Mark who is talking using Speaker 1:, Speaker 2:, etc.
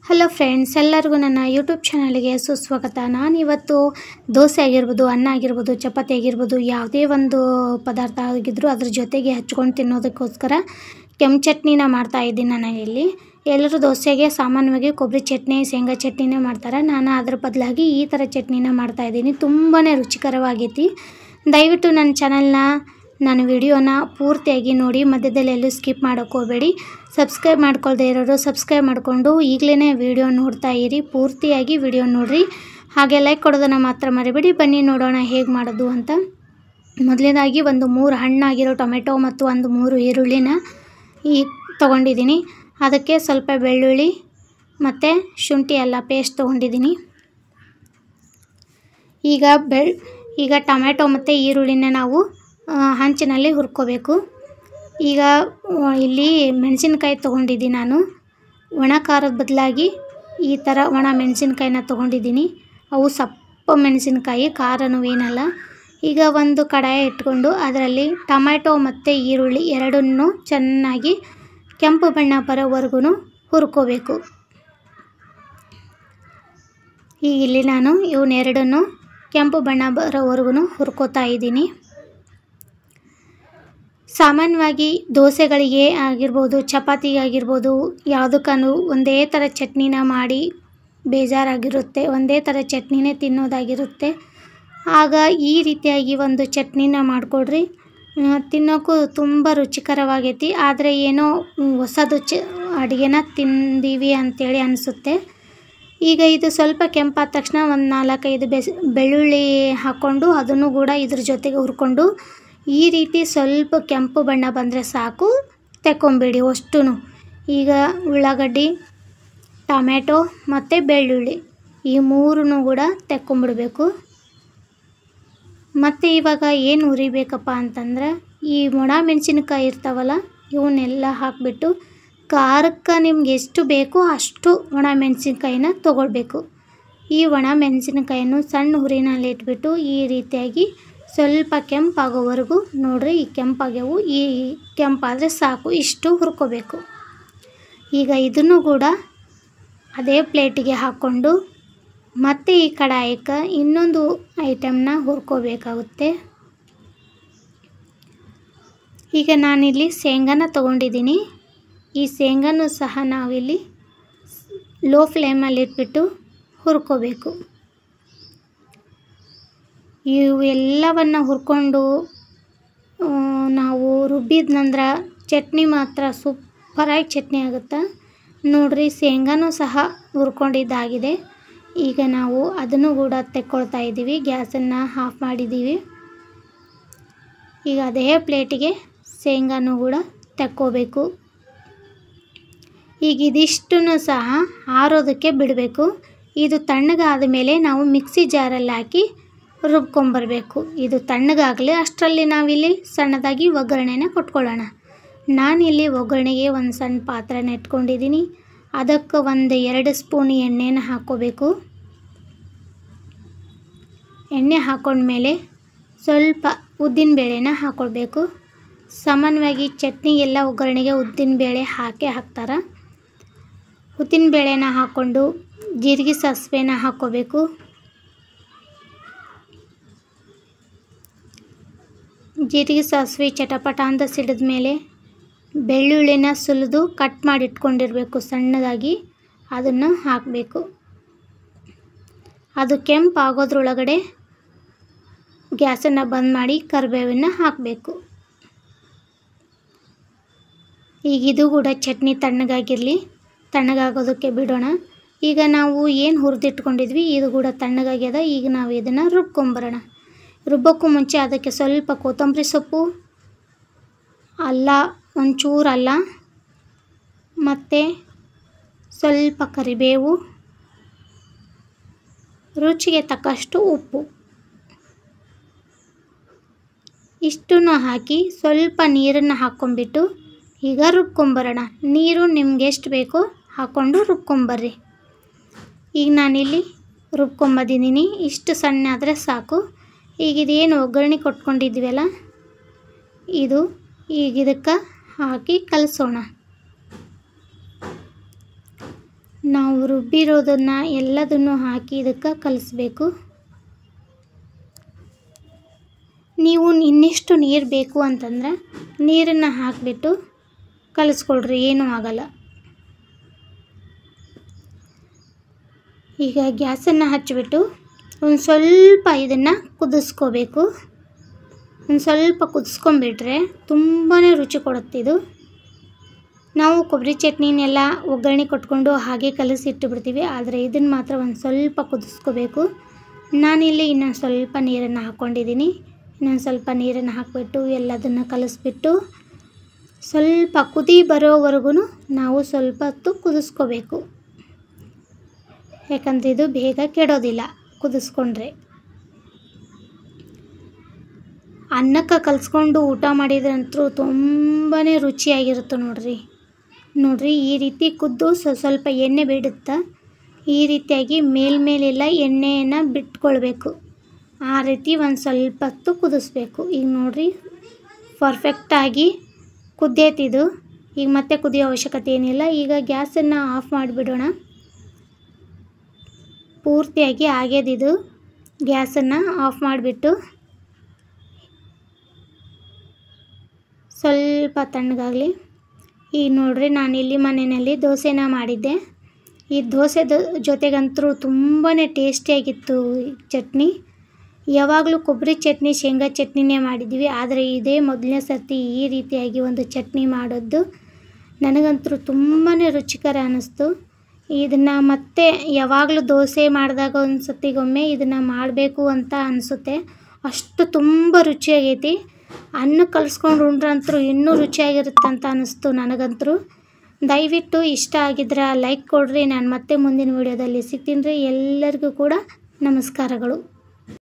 Speaker 1: Hello friends, ಎಲ್ಲರಿಗೂ ನನ್ನ YouTube ಚಾನಲ್ಗೆ ಸುಸ್ವಾಗತ. ನಾನಿವತ್ತು ದೋಸೆ ಆಗಿರ್ಬೋದು, ಅನ್ನ ಆಗಿರ್ಬೋದು, ಚಪಾತಿ ಆಗಿರ್ಬೋದು, ಯಾವುದೇ ಒಂದು ಪದಾರ್ಥ ಆಗಿದ್ದರೂ ಅದ್ರ ಜೊತೆಗೆ ಹಚ್ಕೊಂಡು ತಿನ್ನೋದಕ್ಕೋಸ್ಕರ ಕೆಂಪು ಚಟ್ನಿನ ಮಾಡ್ತಾಯಿದ್ದೀನಿ. ನಾನಿಲ್ಲಿ ಎಲ್ಲರೂ ದೋಸೆಗೆ ಸಾಮಾನ್ಯವಾಗಿ ಕೊಬ್ಬರಿ ಚಟ್ನಿ, ಶೇಂಗಾ ಚಟ್ನಿನೇ ಮಾಡ್ತಾರೆ. ನಾನು ಅದ್ರ ಬದಲಾಗಿ ಈ ಥರ ಚಟ್ನಿನ ಮಾಡ್ತಾಯಿದ್ದೀನಿ. ತುಂಬಾ ರುಚಿಕರವಾಗೈತಿ. ದಯವಿಟ್ಟು ನನ್ನ ಚಾನಲ್ನ ವಿಡಿಯೋನ ಪೂರ್ತಿಯಾಗಿ ನೋಡಿ, ಮಧ್ಯದಲ್ಲಿ ಎಲ್ಲೂ ಸ್ಕಿಪ್ ಮಾಡೋಕ್ಕೆ ಹೋಗಬೇಡಿ. ಸಬ್ಸ್ಕ್ರೈಬ್ ಮಾಡ್ಕೊಳ್ದೇ ಇರೋರು ಸಬ್ಸ್ಕ್ರೈಬ್ ಮಾಡಿಕೊಂಡು ಈಗಲೇ ವಿಡಿಯೋ ನೋಡ್ತಾ ಇರಿ. ಪೂರ್ತಿಯಾಗಿ ವಿಡಿಯೋ ನೋಡಿರಿ, ಹಾಗೆ ಲೈಕ್ ಕೊಡೋದನ್ನು ಮಾತ್ರ ಮರಿಬೇಡಿ. ಬನ್ನಿ ನೋಡೋಣ ಹೇಗೆ ಮಾಡೋದು ಅಂತ. ಮೊದಲನೇದಾಗಿ ಒಂದು 3 ಹಣ್ಣಾಗಿರೋ ಟೊಮೆಟೊ ಮತ್ತು ಒಂದು 3 ಈರುಳ್ಳಿನ ತೊಗೊಂಡಿದ್ದೀನಿ. ಅದಕ್ಕೆ ಸ್ವಲ್ಪ ಬೆಳ್ಳುಳ್ಳಿ ಮತ್ತು ಶುಂಠಿ ಎಲ್ಲ ಪೇಸ್ಟ್ ತೊಗೊಂಡಿದ್ದೀನಿ. ಈಗ ಟೊಮೆಟೊ ಮತ್ತು ಈರುಳ್ಳಿನ ನಾವು ಹಂಚಿನಲ್ಲಿ ಹುರ್ಕೋಬೇಕು. ಈಗ ಇಲ್ಲಿ ಮೆಣಸಿನ್ಕಾಯಿ ತೊಗೊಂಡಿದ್ದೀನಿ. ನಾನು ಒಣ ಖಾರದ ಬದಲಾಗಿ ಈ ಥರ ಒಣ ಮೆಣಸಿನ್ಕಾಯಿನ ತೊಗೊಂಡಿದ್ದೀನಿ. ಅವು ಸಪ್ಪ ಮೆಣಸಿನ್ಕಾಯಿ, ಖಾರನೂ ಏನಲ್ಲ. ಈಗ ಒಂದು ಕಡಾಯಿ ಇಟ್ಕೊಂಡು ಅದರಲ್ಲಿ ಟೊಮೆಟೊ ಮತ್ತು ಈರುಳ್ಳಿ ಎರಡನ್ನೂ ಚೆನ್ನಾಗಿ ಕೆಂಪು ಬಣ್ಣ ಬರೋವರೆಗೂ ಹುರ್ಕೋಬೇಕು. ಈಗ ಇಲ್ಲಿ ನಾನು ಇವನ್ನೆರಡನ್ನೂ ಕೆಂಪು ಬಣ್ಣ ಬರೋವರೆಗೂ ಹುರ್ಕೋತಾ ಇದ್ದೀನಿ. ಸಾಮಾನ್ಯವಾಗಿ ದೋಸೆಗಳಿಗೆ ಆಗಿರ್ಬೋದು, ಚಪಾತಿಗೆ ಆಗಿರ್ಬೋದು, ಯಾವುದಕ್ಕೂ ಒಂದೇ ಥರ ಚಟ್ನಿನ ಮಾಡಿ ಬೇಜಾರಾಗಿರುತ್ತೆ. ಒಂದೇ ಥರ ಚಟ್ನಿನೇ ತಿನ್ನೋದಾಗಿರುತ್ತೆ. ಆಗ ಈ ರೀತಿಯಾಗಿ ಒಂದು ಚಟ್ನಿನ ಮಾಡಿಕೊಡ್ರಿ, ತಿನ್ನೋಕ್ಕೂ ತುಂಬ ರುಚಿಕರವಾಗೈತಿ. ಆದರೆ ಏನೋ ಹೊಸದು ಅಡುಗೆನ ತಿಂದೀವಿ ಅಂಥೇಳಿ ಅನಿಸುತ್ತೆ. ಈಗ ಇದು ಸ್ವಲ್ಪ ಕೆಂಪಾದ ತಕ್ಷಣ ಒಂದು 4-5 ಬೆಳ್ಳುಳ್ಳಿ ಹಾಕ್ಕೊಂಡು ಅದನ್ನು ಕೂಡ ಇದ್ರ ಜೊತೆಗೆ ಹುರ್ಕೊಂಡು ಈ ರೀತಿ ಸ್ವಲ್ಪ ಕೆಂಪು ಬಣ್ಣ ಬಂದರೆ ಸಾಕು, ತೆಕ್ಕೊಂಬಿಡಿ ಅಷ್ಟೂ. ಈಗ ಉಳ್ಳಾಗಡ್ಡಿ, ಟೊಮೆಟೊ ಮತ್ತು ಬೆಳ್ಳುಳ್ಳಿ ಈ 3 ಕೂಡ ತೆಕ್ಕೊಂಬಿಡಬೇಕು. ಮತ್ತು ಇವಾಗ ಏನು ಹುರಿಬೇಕಪ್ಪ ಅಂತಂದ್ರೆ, ಈ ಒಣ ಮೆಣಸಿನ್ಕಾಯಿ ಇರ್ತಾವಲ್ಲ ಇವನ್ನೆಲ್ಲ ಹಾಕಿಬಿಟ್ಟು ಖಾರಕ್ಕೆ ನಿಮ್ಗೆ ಎಷ್ಟು ಬೇಕೋ ಅಷ್ಟು ಒಣ ಮೆಣಸಿನ್ಕಾಯಿನ ತೊಗೊಳ್ಬೇಕು. ಈ ಒಣ ಮೆಣಸಿನ್ಕಾಯನ್ನು ಸಣ್ಣ ಹುರಿನಲ್ಲಿ ಇಟ್ಬಿಟ್ಟು ಈ ರೀತಿಯಾಗಿ ಸ್ವಲ್ಪ ಕೆಂಪಾಗೋವರೆಗೂ ನೋಡ್ರಿ. ಈ ಕೆಂಪಾಗ್ಯವು, ಈ ಕೆಂಪಾದರೆ ಸಾಕು, ಇಷ್ಟು ಹುರ್ಕೋಬೇಕು. ಈಗ ಇದನ್ನು ಕೂಡ ಅದೇ ಪ್ಲೇಟಿಗೆ ಹಾಕ್ಕೊಂಡು ಮತ್ತೆ ಈ ಕಡಾಯಿಗೆ ಇನ್ನೊಂದು ಐಟಮ್ನ ಹುರ್ಕೋಬೇಕಾಗುತ್ತೆ. ಈಗ ನಾನಿಲ್ಲಿ ಶೇಂಗಾನ ತೊಗೊಂಡಿದ್ದೀನಿ. ಈ ಶೇಂಗಾನೂ ಸಹ ನಾವಿಲ್ಲಿ ಲೋ ಫ್ಲೇಮಲ್ಲಿ ಇಟ್ಬಿಟ್ಟು ಹುರ್ಕೋಬೇಕು. ಇವೆಲ್ಲವನ್ನು ಹುರ್ಕೊಂಡು ನಾವು ರುಬ್ಬಿದ ನಂತರ ಚಟ್ನಿ ಮಾತ್ರ ಸೂಪರಾಗಿ ಚಟ್ನಿ ಆಗುತ್ತೆ ನೋಡ್ರಿ. ಶೇಂಗಾನೂ ಸಹ ಹುರ್ಕೊಂಡಿದ್ದಾಗಿದೆ. ಈಗ ನಾವು ಅದನ್ನು ಕೂಡ ತೆಕ್ಕೊಳ್ತಾ ಇದ್ದೀವಿ. ಗ್ಯಾಸನ್ನು ಆಫ್ ಮಾಡಿದ್ದೀವಿ. ಈಗ ಅದೇ ಪ್ಲೇಟಿಗೆ ಶೇಂಗಾನೂ ಕೂಡ ತೆಕ್ಕೋಬೇಕು. ಈಗ ಇದಿಷ್ಟನ್ನು ಸಹ ಆರೋದಕ್ಕೆ ಬಿಡಬೇಕು. ಇದು ತಣ್ಣಗಾದ ಮೇಲೆ ನಾವು ಮಿಕ್ಸಿ ಜಾರಲ್ಲಿ ಹಾಕಿ ರುಬ್ಕೊಂಬರಬೇಕು. ಇದು ತಣ್ಣಗಾಗಲಿ ಅಷ್ಟರಲ್ಲಿ ನಾವಿಲ್ಲಿ ಸಣ್ಣದಾಗಿ ಒಗ್ಗರಣೆನ ಕೊಟ್ಕೊಳ್ಳೋಣ. ನಾನಿಲ್ಲಿ ಒಗ್ಗರಣೆಗೆ ಒಂದು ಸಣ್ಣ ಪಾತ್ರೆನ ಇಟ್ಕೊಂಡಿದ್ದೀನಿ. ಅದಕ್ಕೆ ಒಂದು 2 ಸ್ಪೂನ್ ಎಣ್ಣೆನ ಹಾಕ್ಕೋಬೇಕು. ಎಣ್ಣೆ ಹಾಕ್ಕೊಂಡ್ಮೇಲೆ ಸ್ವಲ್ಪ ಉದ್ದಿನಬೇಳೆನ ಹಾಕ್ಕೊಳ್ಬೇಕು. ಸಾಮಾನ್ಯವಾಗಿ ಚಟ್ನಿಗೆಲ್ಲ ಒಗ್ಗರಣೆಗೆ ಉದ್ದಿನಬೇಳೆ ಹಾಕ್ತಾರೆ. ಉದ್ದಿನಬೇಳೆನ ಹಾಕ್ಕೊಂಡು ಜೀರಿಗೆ ಸಾಸಿವೆನ ಹಾಕ್ಕೋಬೇಕು. ಜೀರಿಗೆ ಸಾಸಿವೆ ಚಟಪಟ ಅಂತ ಸಿಡಿದ ಮೇಲೆ ಬೆಳ್ಳುಳ್ಳಿನ ಸುಲಿದು ಕಟ್ ಮಾಡಿ ಇಟ್ಕೊಂಡಿರಬೇಕು ಸಣ್ಣದಾಗಿ, ಅದನ್ನು ಹಾಕಬೇಕು. ಅದು ಕೆಂಪು ಆಗೋದ್ರೊಳಗಡೆ ಗ್ಯಾಸನ್ನು ಬಂದ್ ಮಾಡಿ ಕರಿಬೇವನ್ನು ಹಾಕಬೇಕು. ಈಗ ಇದು ಕೂಡ ಚಟ್ನಿ ತಣ್ಣಗಾಗಿರಲಿ, ತಣ್ಣಗಾಗೋದಕ್ಕೆ ಬಿಡೋಣ. ಈಗ ನಾವು ಏನು ಹುರಿದಿಟ್ಕೊಂಡಿದ್ವಿ ಇದು ಕೂಡ ತಣ್ಣಗಾಗ್ಯದ. ಈಗ ನಾವು ಇದನ್ನು ರುಬ್ಕೊಂಬರೋಣ. ರುಬ್ಬೋಕ್ಕೂ ಮುಂಚೆ ಅದಕ್ಕೆ ಸ್ವಲ್ಪ ಕೊತ್ತಂಬರಿ ಸೊಪ್ಪು, ಅಲ್ಲ ಒಂಚೂರು ಅಲ್ಲ, ಮತ್ತು ಸ್ವಲ್ಪ ಕರಿಬೇವು, ರುಚಿಗೆ ತಕ್ಕಷ್ಟು ಉಪ್ಪು ಇಷ್ಟನ್ನು ಹಾಕಿ ಸ್ವಲ್ಪ ನೀರನ್ನು ಹಾಕ್ಕೊಂಬಿಟ್ಟು ಈಗ ರುಬ್ಕೊಂಬರೋಣ. ನೀರು ನಿಮ್ಗೆ ಎಷ್ಟು ಬೇಕೋ ಹಾಕ್ಕೊಂಡು ರುಬ್ಕೊಂಬರ್ರಿ. ಈಗ ನಾನಿಲ್ಲಿ ರುಬ್ಕೊಂಬಂದಿದ್ದೀನಿ. ಇಷ್ಟು ಸಣ್ಣ ಆದರೆ ಸಾಕು. ಈಗ ಇದೇನು ಒಗ್ಗರಣೆ ಕೊಟ್ಕೊಂಡಿದ್ವಲ್ಲ ಇದು ಈಗ ಇದಕ್ಕೆ ಹಾಕಿ ಕಲಸೋಣ. ನಾವು ರುಬ್ಬಿರೋದನ್ನು ಎಲ್ಲದನ್ನು ಹಾಕಿ ಇದಕ್ಕೆ ಕಲಿಸ್ಬೇಕು. ನೀವು ಇನ್ನಿಷ್ಟು ನೀರು ಬೇಕು ಅಂತಂದ್ರೆ ನೀರನ್ನು ಹಾಕಿಬಿಟ್ಟು ಕಲಿಸ್ಕೊಳ್ರಿ, ಏನೂ ಆಗಲ್ಲ. ಈಗ ಗ್ಯಾಸನ್ನು ಹಚ್ಚಿಬಿಟ್ಟು ಒಂದು ಸ್ವಲ್ಪ ಇದನ್ನು ಕುದಿಸ್ಕೋಬೇಕು. ಒಂದು ಸ್ವಲ್ಪ ಕುದಿಸ್ಕೊಂಬಿಟ್ರೆ ತುಂಬಾ ರುಚಿ ಕೊಡುತ್ತೆ ಇದು. ನಾವು ಕೊಬ್ಬರಿ ಚಟ್ನಿನೆಲ್ಲ ಒಗ್ಗರಣೆ ಕೊಟ್ಕೊಂಡು ಹಾಗೆ ಕಲಸಿ ಇಟ್ಟುಬಿಡ್ತೀವಿ, ಆದರೆ ಇದನ್ನು ಮಾತ್ರ ಒಂದು ಸ್ವಲ್ಪ ಕುದಿಸ್ಕೋಬೇಕು. ನಾನಿಲ್ಲಿ ಇನ್ನೊಂದು ಸ್ವಲ್ಪ ನೀರನ್ನು ಹಾಕ್ಕೊಂಡಿದ್ದೀನಿ. ಇನ್ನೊಂದು ಸ್ವಲ್ಪ ನೀರನ್ನು ಹಾಕಿಬಿಟ್ಟು ಎಲ್ಲದನ್ನು ಕಲಿಸ್ಬಿಟ್ಟು ಸ್ವಲ್ಪ ಕುದಿ ಬರೋವರೆಗೂ ನಾವು ಸ್ವಲ್ಪ ಹೊತ್ತು ಕುದಿಸ್ಕೋಬೇಕು. ಯಾಕಂದರೆ ಇದು ಬೇಗ ಕೆಡೋದಿಲ್ಲ ಕುದಿಸ್ಕೊಂಡ್ರೆ. ಅನ್ನಕ್ಕೆ ಕಲಿಸ್ಕೊಂಡು ಊಟ ಮಾಡಿದ್ರಂತೂ ತುಂಬಾ ರುಚಿಯಾಗಿರುತ್ತೆ ನೋಡ್ರಿ. ಈ ರೀತಿ ಕುದ್ದು ಸ್ವಲ್ಪ ಎಣ್ಣೆ ಬಿಡುತ್ತಾ ಈ ರೀತಿಯಾಗಿ ಮೇಲ್ಮೇಲೆಲ್ಲ ಎಣ್ಣೆಯನ್ನು ಬಿಟ್ಕೊಳ್ಬೇಕು. ಆ ರೀತಿ ಒಂದು ಸ್ವಲ್ಪ ಹೊತ್ತು ಕುದಿಸ್ಬೇಕು. ಈಗ ನೋಡ್ರಿ ಪರ್ಫೆಕ್ಟಾಗಿ ಕುದ್ದೈತಿದು. ಈಗ ಮತ್ತೆ ಕುದಿಯೋ ಅವಶ್ಯಕತೆ ಏನಿಲ್ಲ. ಈಗ ಗ್ಯಾಸನ್ನು ಆಫ್ ಮಾಡಿಬಿಡೋಣ. ಪೂರ್ತಿಯಾಗಿ ಆಗ್ಯದಿದು. ಗ್ಯಾಸನ್ನು ಆಫ್ ಮಾಡಿಬಿಟ್ಟು ಸ್ವಲ್ಪ ತಣ್ಣಗಾಗಲಿ. ಈಗ ನೋಡ್ರಿ ನಾನಿಲ್ಲಿ ಮನೆಯಲ್ಲಿ ದೋಸೆನ ಮಾಡಿದ್ದೆ. ಈ ದೋಸೆ ಜೊತೆಗಂತೂ ತುಂಬಾ ಟೇಸ್ಟಿಯಾಗಿತ್ತು ಚಟ್ನಿ. ಯಾವಾಗಲೂ ಕೊಬ್ಬರಿ ಚಟ್ನಿ ಶೇಂಗಾ ಚಟ್ನಿನೇ ಮಾಡಿದ್ವಿ, ಆದರೆ ಇದೇ ಮೊದಲನೇ ಸರ್ತಿ ಈ ರೀತಿಯಾಗಿ ಒಂದು ಚಟ್ನಿ ಮಾಡೋದು ನನಗಂತೂ ತುಂಬಾ ರುಚಿಕರ ಅನ್ನಿಸ್ತು. ಇದನ್ನು ಮತ್ತೆ ಯಾವಾಗಲೂ ದೋಸೆ ಮಾಡಿದಾಗ ಒಂದು ಸತಿಗೊಮ್ಮೆ ಇದನ್ನು ಮಾಡಬೇಕು ಅಂತ ಅನಿಸುತ್ತೆ. ಅಷ್ಟು ತುಂಬ ರುಚಿಯಾಗೈತಿ. ಅನ್ನ ಕಲಿಸ್ಕೊಂಡು ಉಂಡ್ರಂತೂ ಇನ್ನೂ ರುಚಿಯಾಗಿರುತ್ತೆ ಅಂತ ಅನ್ನಿಸ್ತು ನನಗಂತೂ. ದಯವಿಟ್ಟು ಇಷ್ಟ ಆಗಿದ್ರೆ ಲೈಕ್ ಕೊಡ್ರಿ. ನಾನು ಮತ್ತೆ ಮುಂದಿನ ವಿಡಿಯೋದಲ್ಲಿ ಸಿಗ್ತೀನಿ ರೀ. ಎಲ್ಲರಿಗೂ ಕೂಡ ನಮಸ್ಕಾರಗಳು.